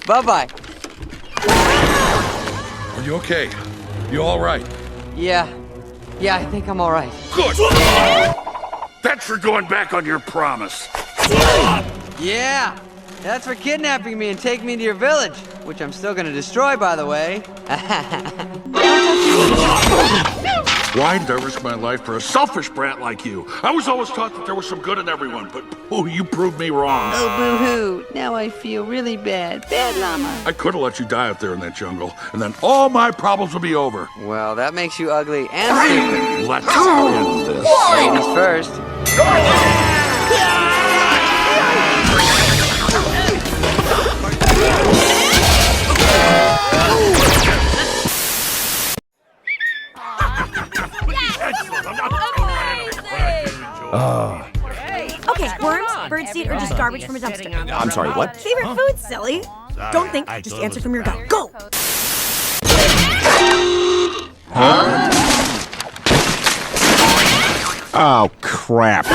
Bye-bye. Are you okay? You all right? Yeah, I think I'm all right. Good! That's for going back on your promise. Yeah, that's for kidnapping me and taking me to your village, which I'm still gonna destroy, by the way. Why did I risk my life for a selfish brat like you? I was always taught that there was some good in everyone, but you proved me wrong. Oh, boo-hoo. Now I feel really bad. Bad llama. I could have let you die out there in that jungle, and then all my problems would be over. Well, that makes you ugly and stupid. Let's end this. Ladies first. Okay, worms, birdseed, or just garbage from a dumpster? I'm sorry, what? Favorite food, silly. Don't think, just answer from your gut. Go! Oh, crap.